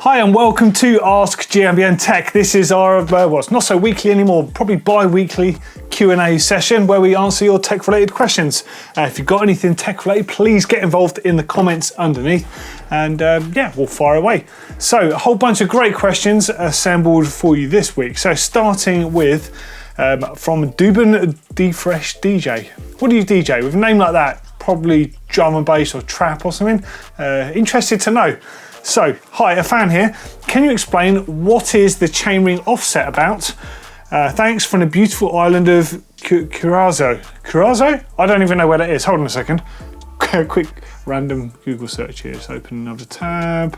Hi and welcome to Ask GMBN Tech. This is our, well, it's not so weekly anymore, probably bi-weekly Q&A session where we answer your tech-related questions. If you've got anything tech-related, please get involved in the comments underneath and yeah, we'll fire away. So a whole bunch of great questions assembled for you this week. So starting with from Dubin D-Fresh DJ. What do you DJ? With a name like that, probably drum and bass or trap or something. Interested to know. So, hi, a fan here. Can you explain what is the chainring offset about? Thanks from the beautiful island of Curaçao. Curaçao? I don't even know where that is. Hold on a second. Quick random Google search here. Let's open another tab.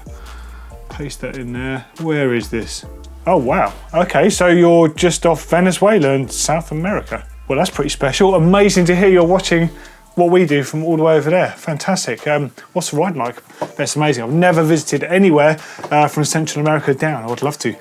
Paste that in there. Where is this? Oh, wow. Okay, so you're just off Venezuela and South America. Well, that's pretty special. Amazing to hear you're watching what we do from all the way over there. Fantastic. What's the ride like? That's amazing. I've never visited anywhere from Central America down. I would love to.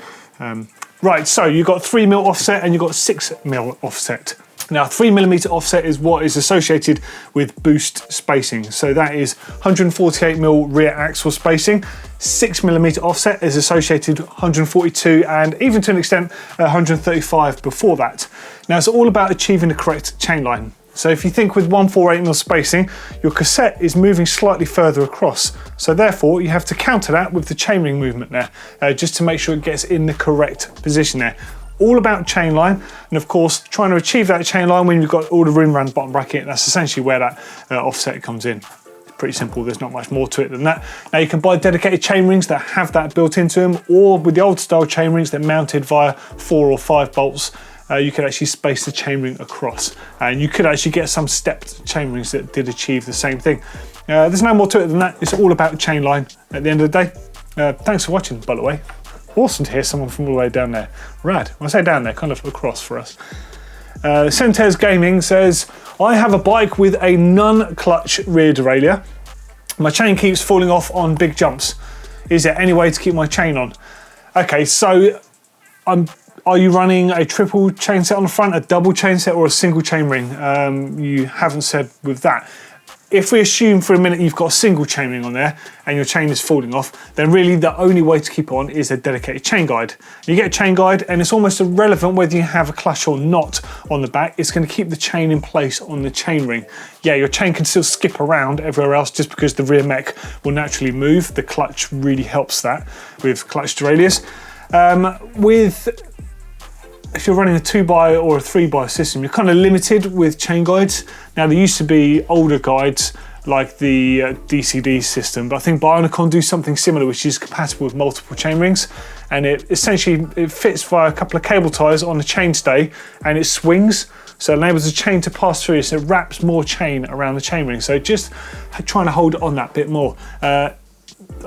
Right, so you've got 3mm offset and you've got 6mm offset. Now, 3mm offset is what is associated with boost spacing. So that is 148mm rear axle spacing. 6mm offset is associated with 142 and even to an extent 135 before that. Now, it's all about achieving the correct chain line. So if you think with 148mm spacing, your cassette is moving slightly further across. So therefore, you have to counter that with the chainring movement there, just to make sure it gets in the correct position there. All about chain line, and of course, trying to achieve that chain line when you've got all the rim around the bottom bracket, that's essentially where that offset comes in. It's pretty simple, there's not much more to it than that. Now you can buy dedicated chain rings that have that built into them, or with the old style chain rings that are mounted via 4 or 5 bolts, you could actually space the chainring across, and you could actually get some stepped chainrings that did achieve the same thing. There's no more to it than that. It's all about chain line at the end of the day. Thanks for watching, by the way. Awesome to hear someone from all the way down there. Rad. When I say down there, kind of across for us. Sentes Gaming says, I have a bike with a non-clutch rear derailleur. My chain keeps falling off on big jumps. Is there any way to keep my chain on? Okay, so are you running a triple chain set on the front, a double chain set, or a single chain ring? You haven't said with that. If we assume for a minute you've got a single chain ring on there and your chain is falling off, then really the only way to keep on is a dedicated chain guide. You get a chain guide and it's almost irrelevant whether you have a clutch or not on the back. It's going to keep the chain in place on the chain ring. Yeah, your chain can still skip around everywhere else just because the rear mech will naturally move. The clutch really helps that with clutch derailleurs. If you're running a 2x or a 3x system, you're kind of limited with chain guides. Now, there used to be older guides like the DCD system, but I think Bionicon do something similar, which is compatible with multiple chain rings. And it fits via a couple of cable ties on the chainstay and it swings. So it enables the chain to pass through, so it wraps more chain around the chain ring. So just trying to hold on that bit more.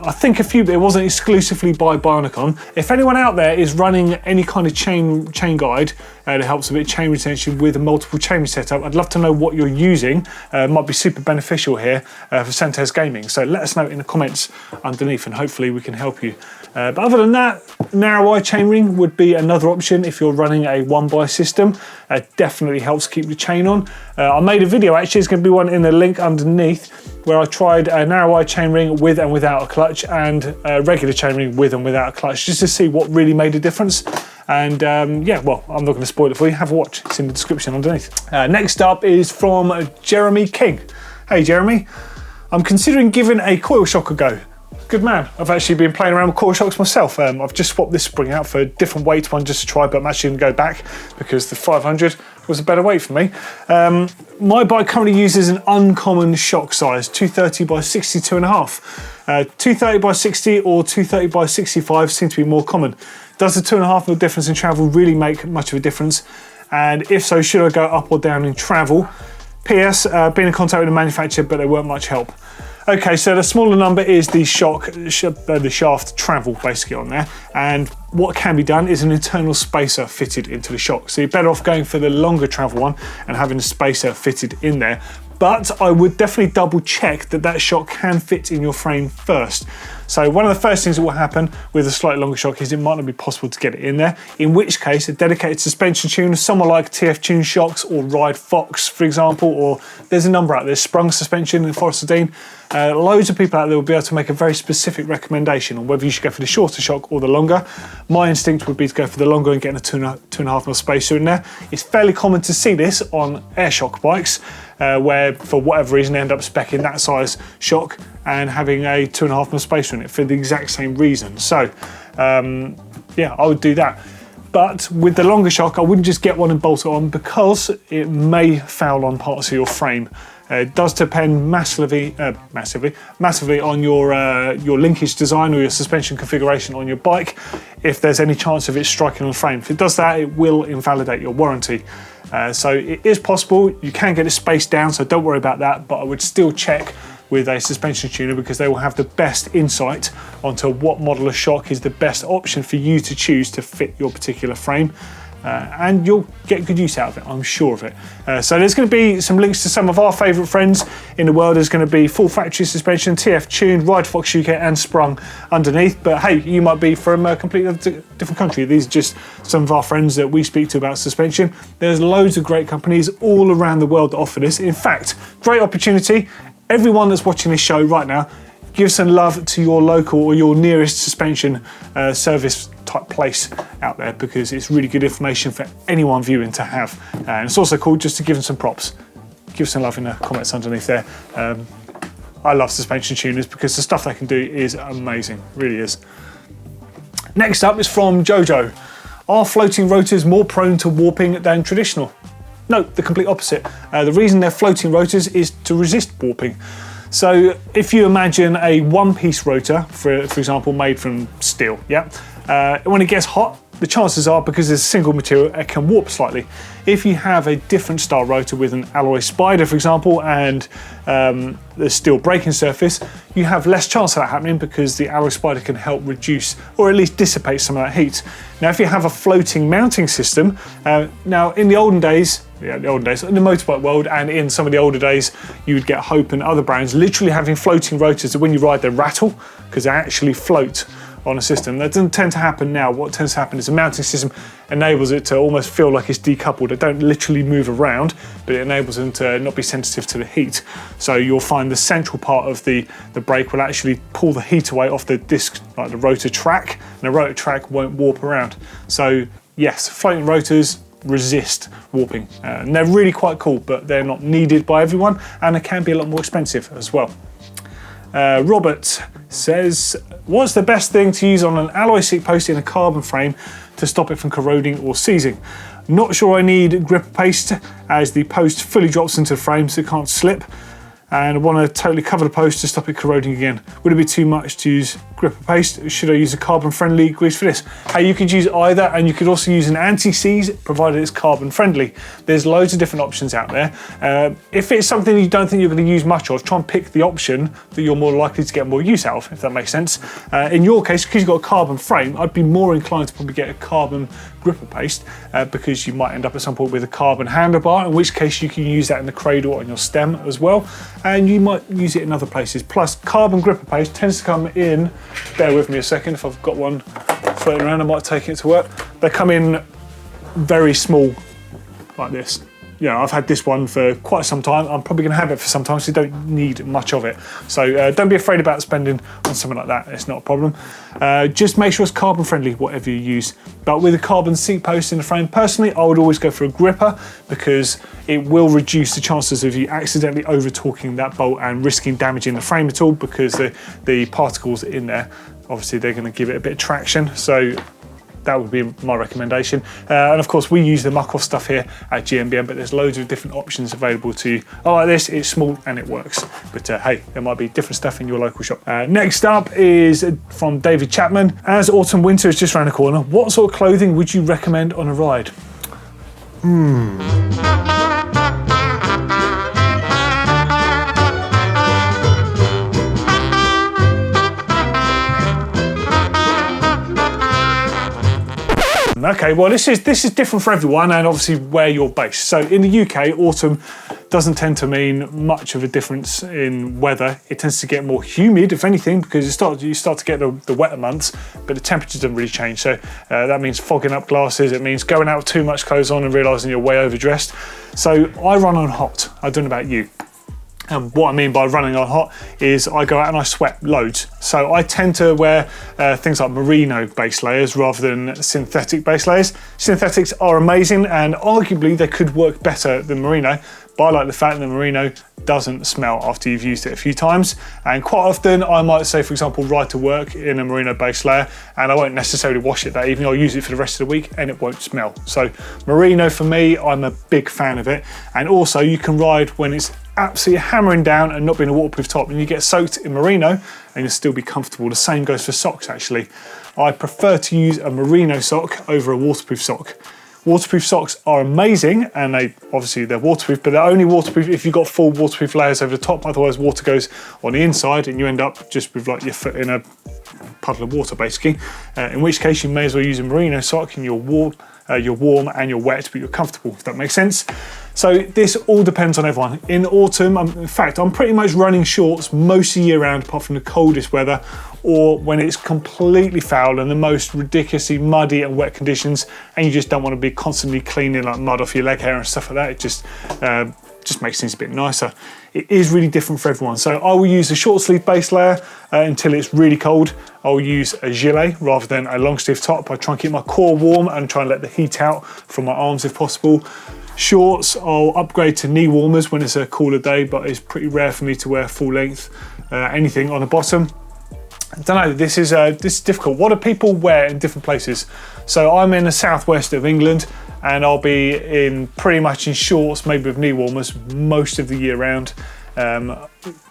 I think it wasn't exclusively by Bionicon. If anyone out there is running any kind of chain guide that helps a bit chain retention with a multiple chain setup, I'd love to know what you're using. Might be super beneficial here for Sentes Gaming. So let us know in the comments underneath and hopefully we can help you. But other than that, narrow eye chainring would be another option if you're running a 1x system. Definitely helps keep the chain on. I made a video, actually, there's going to be one in the link underneath, where I tried a narrow eye chainring with and without a clutch and a regular chainring with and without a clutch, just to see what really made a difference. And yeah, well, I'm not going to spoil it for you. Have a watch. It's in the description underneath. Next up is from Jeremy King. Hey, Jeremy. I'm considering giving a coil shock a go. Good man. I've actually been playing around with coil shocks myself. I've just swapped this spring out for a different weight one just to try, but I'm actually going to go back because the 500 was a better weight for me. My bike currently uses an uncommon shock size, 230 by 62.5. 230 by 60 or 230 by 65 seem to be more common. Does the 2.5mm difference in travel really make much of a difference? And if so, should I go up or down in travel? PS, been in contact with the manufacturer, but they weren't much help. Okay, so the smaller number is the the shaft travel basically on there, and what can be done is an internal spacer fitted into the shock. So you're better off going for the longer travel one and having a spacer fitted in there. but I would definitely double check that that shock can fit in your frame first. So one of the first things that will happen with a slightly longer shock is it might not be possible to get it in there, in which case a dedicated suspension tuner, someone like TF Tune Shocks or Ride Fox, for example, or there's a number out there, Sprung Suspension in Forest Dean. Loads of people out there will be able to make a very specific recommendation on whether you should go for the shorter shock or the longer. My instinct would be to go for the longer and get a 2.5mm spacer in there. It's fairly common to see this on air shock bikes, where for whatever reason they end up speccing that size shock and having a 2.5mm spacer in it for the exact same reason. So yeah, I would do that. But with the longer shock, I wouldn't just get one and bolt it on, because it may foul on parts of your frame. It does depend massively on your linkage design or your suspension configuration on your bike, if there's any chance of it striking on the frame. If it does that, it will invalidate your warranty. So it is possible, you can get it spaced down, so don't worry about that, but I would still check with a suspension tuner, because they will have the best insight onto what model of shock is the best option for you to choose to fit your particular frame. And you'll get good use out of it, I'm sure of it. So there's going to be some links to some of our favourite friends in the world. There's going to be Full Factory Suspension, TF Tune, Ride Fox UK and Sprung underneath. But hey, you might be from a completely different country. These are just some of our friends that we speak to about suspension. There's loads of great companies all around the world that offer this. In fact, great opportunity. Everyone that's watching this show right now, give some love to your local or your nearest suspension service type place out there, because it's really good information for anyone viewing to have. And it's also cool just to give them some props. Give some love in the comments underneath there. I love suspension tuners because the stuff they can do is amazing, really is. Next up is from Jojo. Are floating rotors more prone to warping than traditional? No, the complete opposite. The reason they're floating rotors is to resist warping. So if you imagine a one-piece rotor, for example, made from steel, yeah, when it gets hot, the chances are, because it's a single material, it can warp slightly. If you have a different style rotor with an alloy spider, for example, and the steel braking surface, you have less chance of that happening, because the alloy spider can help reduce or at least dissipate some of that heat. Now, if you have a floating mounting system, now in the olden days, in the motorbike world and in some of the older days, you would get Hope and other brands literally having floating rotors that when you ride they rattle, because they actually float on a system. That doesn't tend to happen now. What tends to happen is the mounting system enables it to almost feel like it's decoupled. They don't literally move around, but it enables them to not be sensitive to the heat. So you'll find the central part of the brake will actually pull the heat away off the disc, like the rotor track, and the rotor track won't warp around. So yes, floating rotors resist warping, and they're really quite cool, but they're not needed by everyone, and they can be a lot more expensive as well. Robert says, what's the best thing to use on an alloy seat post in a carbon frame to stop it from corroding or seizing? Not sure I need gripper paste, as the post fully drops into the frame so it can't slip, and I want to totally cover the post to stop it corroding again. Would it be too much to use gripper paste? Should I use a carbon friendly grease for this? Hey, you could use either, and you could also use an anti-seize, provided it's carbon friendly. There's loads of different options out there. If it's something you don't think you're going to use much of, try and pick the option that you're more likely to get more use out of, if that makes sense. In your case, because you've got a carbon frame, I'd be more inclined to probably get a carbon gripper paste, because you might end up at some point with a carbon handlebar, in which case you can use that in the cradle on your stem as well, and you might use it in other places. Plus, carbon gripper paste tends to come in, bear with me a second, if I've got one floating around I might take it to work. They come in very small, like this. You know, I've had this one for quite some time. I'm probably going to have it for some time, so you don't need much of it. So don't be afraid about spending on something like that. It's not a problem. Just make sure it's carbon friendly, whatever you use. But with a carbon seat post in the frame, personally, I would always go for a gripper, because it will reduce the chances of you accidentally over torquing that bolt and risking damaging the frame at all, because the particles in there, obviously they're going to give it a bit of traction. So that would be my recommendation. And of course, we use the muck-off stuff here at GMBN, but there's loads of different options available to you. I like this, it's small and it works. But hey, there might be different stuff in your local shop. Next up is from David Chapman. As autumn winter is just around the corner, what sort of clothing would you recommend on a ride? Okay, well this is different for everyone, and obviously where you're based. So in the UK, autumn doesn't tend to mean much of a difference in weather. It tends to get more humid, if anything, because you start to get the wetter months, but the temperature doesn't really change. So that means fogging up glasses. It means going out with too much clothes on and realising you're way overdressed. So I run on hot. I don't know about you. And what I mean by running on hot is I go out and I sweat loads. So I tend to wear things like merino base layers rather than synthetic base layers. Synthetics are amazing and arguably they could work better than merino, but I like the fact that merino doesn't smell after you've used it a few times. And quite often I might say, for example, ride to work in a merino base layer and I won't necessarily wash it that evening. I'll use it for the rest of the week and it won't smell. So merino for me, I'm a big fan of it. And also you can ride when it's absolutely hammering down and not being a waterproof top, and you get soaked in merino and you'll still be comfortable. The same goes for socks actually. I prefer to use a merino sock over a waterproof sock. Waterproof socks are amazing and they're waterproof, but they're only waterproof if you've got full waterproof layers over the top, otherwise water goes on the inside and you end up just with like your foot in a puddle of water basically, in which case you may as well use a merino sock and you're warm and you're wet but you're comfortable, if that makes sense. So this all depends on everyone. In autumn, in fact, I'm pretty much running shorts most of the year round apart from the coldest weather or when it's completely foul and the most ridiculously muddy and wet conditions and you just don't want to be constantly cleaning like mud off your leg hair and stuff like that. It just makes things a bit nicer. It is really different for everyone. So I will use a short sleeve base layer until it's really cold. I'll use a gilet rather than a long sleeve top. I try and keep my core warm and try and let the heat out from my arms if possible. Shorts, I'll upgrade to knee warmers when it's a cooler day, but it's pretty rare for me to wear full length anything on the bottom. I don't know, this is difficult. What do people wear in different places? So I'm in the southwest of England and I'll be in pretty much in shorts, maybe with knee warmers most of the year round.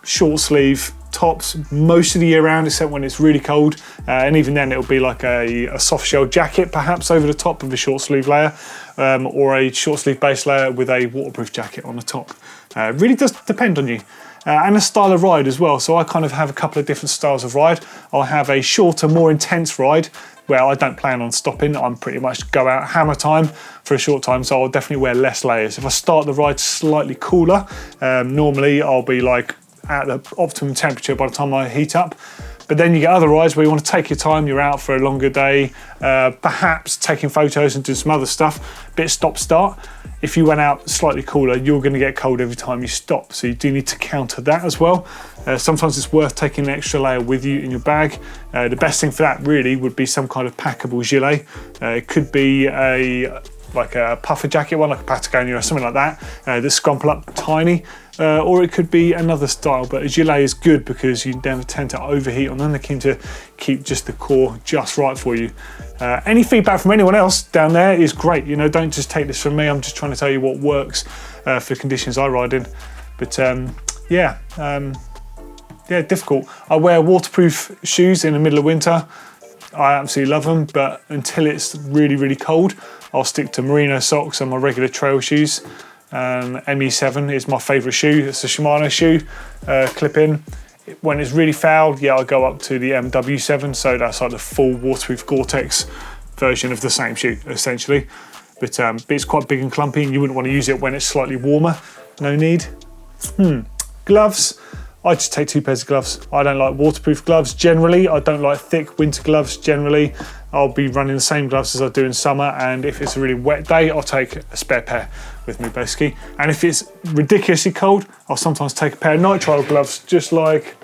Short sleeve tops most of the year round except when it's really cold, and even then it'll be like a soft shell jacket perhaps over the top of the short sleeve layer, or a short sleeve base layer with a waterproof jacket on the top. Really does depend on you. And a style of ride as well. So I kind of have a couple of different styles of ride. I'll have a shorter, more intense ride where I don't plan on stopping. I'm pretty much go out hammer time for a short time, so I'll definitely wear less layers. If I start the ride slightly cooler, normally I'll be like at the optimum temperature by the time I heat up. But then you get other rides where you want to take your time, you're out for a longer day, perhaps taking photos and doing some other stuff, bit stop-start. If you went out slightly cooler, you're going to get cold every time you stop. So you do need to counter that as well. Sometimes it's worth taking an extra layer with you in your bag. The best thing for that really would be some kind of packable gilet. It could be like a puffer jacket one, like a Patagonia or something like that, that's scrumple up tiny. Or it could be another style, but a gilet is good because you never tend to overheat on them. They're keen to keep just the core just right for you. Any feedback from anyone else down there is great. You know, don't just take this from me. I'm just trying to tell you what works for the conditions I ride in. But yeah, difficult. I wear waterproof shoes in the middle of winter. I absolutely love them, but until it's really, really cold, I'll stick to merino socks and my regular trail shoes. ME7 is my favourite shoe. It's a Shimano shoe, clip-in. When it's really foul, yeah, I'll go up to the MW7, so that's like the full waterproof Gore-Tex version of the same shoe, essentially. But it's quite big and clumpy, and you wouldn't want to use it when it's slightly warmer. No need. Gloves. I just take 2 pairs of gloves. I don't like waterproof gloves generally. I don't like thick winter gloves generally. I'll be running the same gloves as I do in summer, and if it's a really wet day, I'll take a spare pair with me basically. And if it's ridiculously cold, I'll sometimes take a pair of nitrile gloves, just like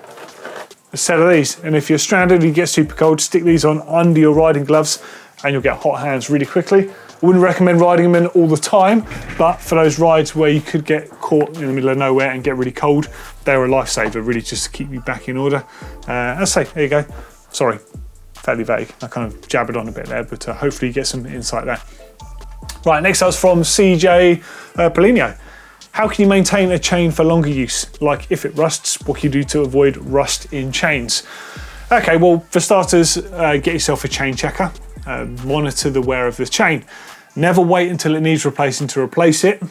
a set of these. And if you're stranded and you get super cold, stick these on under your riding gloves and you'll get hot hands really quickly. I wouldn't recommend riding them in all the time, but for those rides where you could get caught in the middle of nowhere and get really cold, they're a lifesaver, really, just to keep you back in order. Let's say, there you go. Sorry, fairly vague. I kind of jabbered on a bit there, but hopefully you get some insight there. Right, next up is from CJ Polino. How can you maintain a chain for longer use? Like if it rusts, what can you do to avoid rust in chains? Okay, well, for starters, get yourself a chain checker. Monitor the wear of the chain. Never wait until it needs replacing to replace it.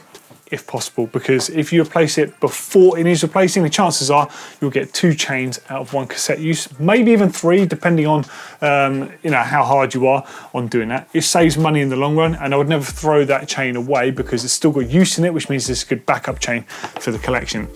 if possible, because if you replace it before it needs replacing, the chances are you'll get 2 chains out of 1 cassette use, maybe even 3, depending on how hard you are on doing that. It saves money in the long run, and I would never throw that chain away because it's still got use in it, which means it's a good backup chain for the collection.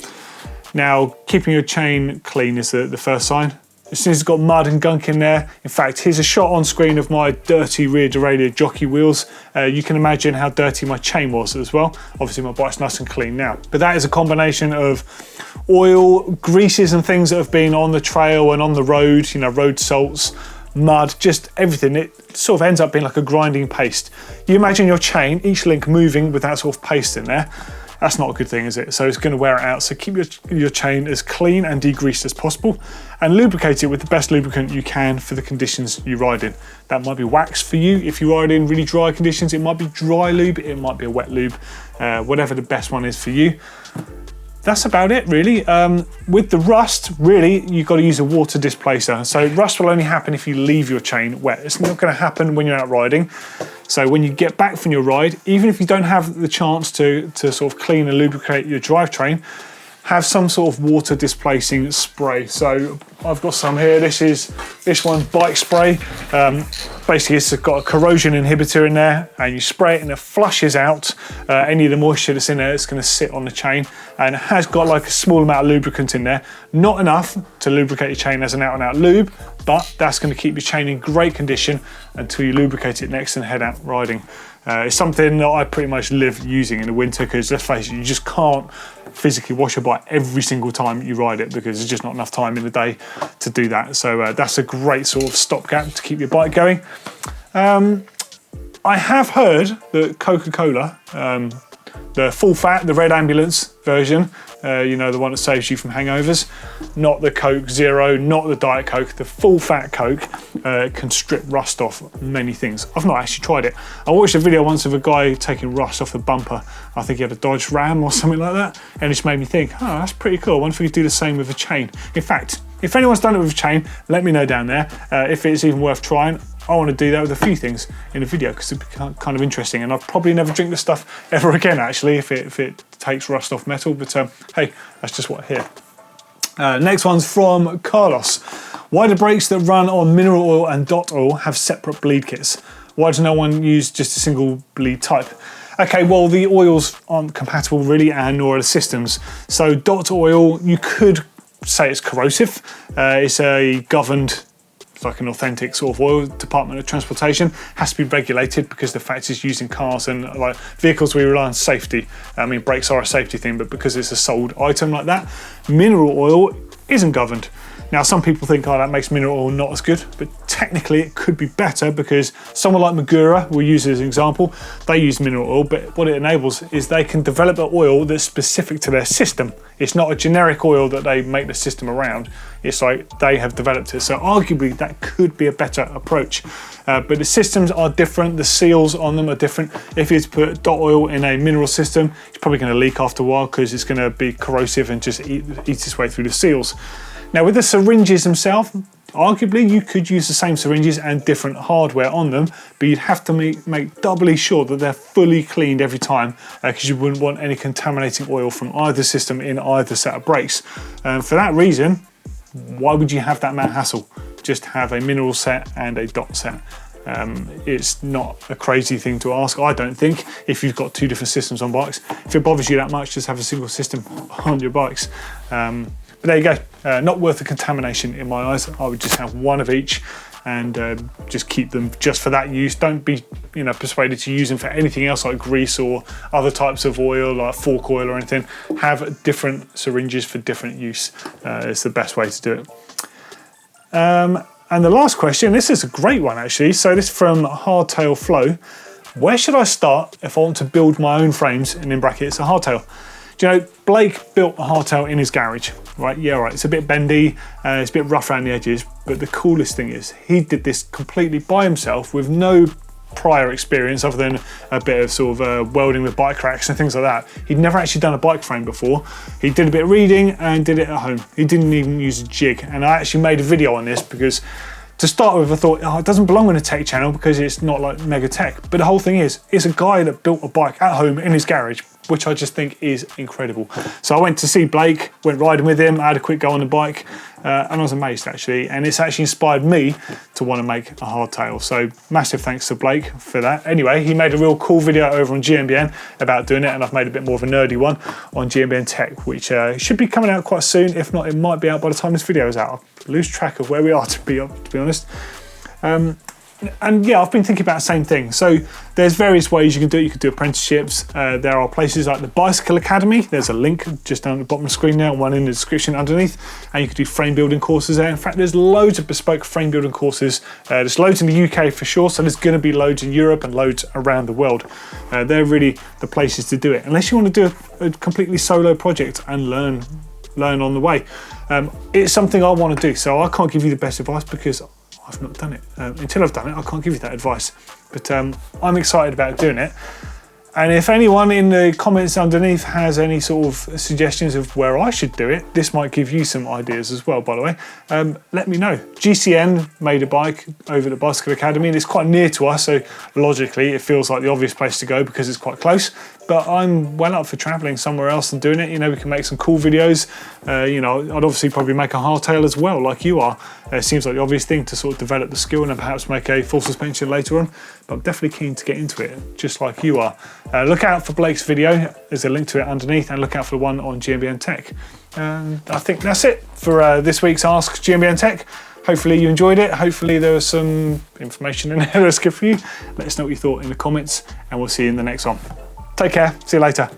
Now, keeping your chain clean is the first sign. As soon as it's got mud and gunk in there, in fact, here's a shot on screen of my dirty rear derailleur jockey wheels. You can imagine how dirty my chain was as well. Obviously my bike's nice and clean now. But that is a combination of oil, greases and things that have been on the trail and on the road, road salts, mud, just everything. It sort of ends up being like a grinding paste. You imagine your chain, each link moving with that sort of paste in there. That's not a good thing, is it? So it's going to wear it out. So keep your chain as clean and degreased as possible, and lubricate it with the best lubricant you can for the conditions you ride in. That might be wax for you if you ride in really dry conditions. It might be dry lube, it might be a wet lube, whatever the best one is for you. That's about it, really. With the rust, really, you've got to use a water displacer. So rust will only happen if you leave your chain wet. It's not going to happen when you're out riding. So when you get back from your ride, even if you don't have the chance to sort of clean and lubricate your drivetrain, have some sort of water displacing spray. So I've got some here. This one's bike spray. Basically it's got a corrosion inhibitor in there, and you spray it and it flushes out any of the moisture that's in there. It's going to sit on the chain, and it has got like a small amount of lubricant in there. Not enough to lubricate your chain as an out and out lube, but that's going to keep your chain in great condition until you lubricate it next and head out riding. It's something that I pretty much live using in the winter, because let's face it, you just can't physically wash your bike every single time you ride it because there's just not enough time in the day to do that. So that's a great sort of stopgap to keep your bike going. I have heard that Coca-Cola, the full fat, the red ambulance version, the one that saves you from hangovers, not the Coke Zero, not the Diet Coke, the full fat Coke can strip rust off many things. I've not actually tried it. I watched a video once of a guy taking rust off the bumper. I think he had a Dodge Ram or something like that, and it just made me think, oh, that's pretty cool. I wonder if we could do the same with a chain. In fact, if anyone's done it with a chain, let me know down there if it's even worth trying. I want to do that with a few things in a video because it's kind of interesting, and I'll probably never drink this stuff ever again, actually, if it takes rust off metal. But hey, that's just what I hear. Next one's from Carlos. Why do brakes that run on mineral oil and dot oil have separate bleed kits? Why does no one use just a single bleed type? Okay, well, the oils aren't compatible really, and nor are the systems. So dot oil, you could say it's corrosive. It's a governed, it's like an authentic sort of oil. Department of Transportation has to be regulated because the fact it's used in cars and like vehicles, we rely on safety. I mean, brakes are a safety thing, but because it's a sold item like that, mineral oil isn't governed. Now, some people think, oh, that makes mineral oil not as good, but technically it could be better because someone like Magura, we'll use as an example, they use mineral oil, but what it enables is they can develop an oil that's specific to their system. It's not a generic oil that they make the system around. It's like they have developed it. So arguably that could be a better approach. But the systems are different, the seals on them are different. If you put dot oil in a mineral system, it's probably going to leak after a while because it's going to be corrosive and just eat its way through the seals. Now with the syringes themselves, arguably you could use the same syringes and different hardware on them, but you'd have to make doubly sure that they're fully cleaned every time because you wouldn't want any contaminating oil from either system in either set of brakes. For that reason, why would you have that mad hassle? Just have a mineral set and a dot set. It's not a crazy thing to ask, I don't think, if you've got 2 different systems on bikes. If it bothers you that much, just have a single system on your bikes. But there you go, not worth the contamination in my eyes. I would just have one of each and just keep them just for that use. Don't be persuaded to use them for anything else like grease or other types of oil like fork oil or anything. Have different syringes for different use. It's the best way to do it. And the last question, this is a great one actually. So this is from Hardtail Flow. Where should I start if I want to build my own frames, and in brackets a hardtail? Do you know, Blake built a hardtail in his garage, right? Yeah, right, it's a bit bendy, it's a bit rough around the edges, but the coolest thing is he did this completely by himself with no prior experience other than a bit of sort of welding with bike racks and things like that. He'd never actually done a bike frame before. He did a bit of reading and did it at home. He didn't even use a jig, and I actually made a video on this because to start with, I thought, oh, it doesn't belong in a tech channel because it's not like mega tech. But the whole thing is, it's a guy that built a bike at home in his garage which I just think is incredible. So I went to see Blake, went riding with him, I had a quick go on the bike, and I was amazed actually, and it's actually inspired me to want to make a hardtail. So massive thanks to Blake for that. Anyway, he made a real cool video over on GMBN about doing it, and I've made a bit more of a nerdy one on GMBN Tech, which should be coming out quite soon. If not, it might be out by the time this video is out. I lose track of where we are, to be honest. And yeah, I've been thinking about the same thing. So there's various ways you can do it. You can do apprenticeships. There are places like the Bicycle Academy. There's a link just down at the bottom of the screen now, one in the description underneath. And you can do frame building courses there. In fact, there's loads of bespoke frame building courses. There's loads in the UK for sure. So there's going to be loads in Europe and loads around the world. They're really the places to do it. Unless you want to do a completely solo project and learn on the way. It's something I want to do. So I can't give you the best advice because I've not done it. Until I've done it, I can't give you that advice. But I'm excited about doing it. And if anyone in the comments underneath has any sort of suggestions of where I should do it, this might give you some ideas as well, by the way. Let me know. GCN made a bike over at the Bicycle Academy, and it's quite near to us, so logically it feels like the obvious place to go because it's quite close. But I'm well up for traveling somewhere else and doing it. You know, we can make some cool videos. You know, I'd obviously probably make a hardtail as well, like you are. It seems like the obvious thing to sort of develop the skill and then perhaps make a full suspension later on. But I'm definitely keen to get into it, just like you are. Look out for Blake's video. There's a link to it underneath, and look out for the one on GMBN Tech. I think that's it for this week's Ask GMBN Tech. Hopefully you enjoyed it. Hopefully there was some information in there that's good for you. Let us know what you thought in the comments, and we'll see you in the next one. Take care. See you later.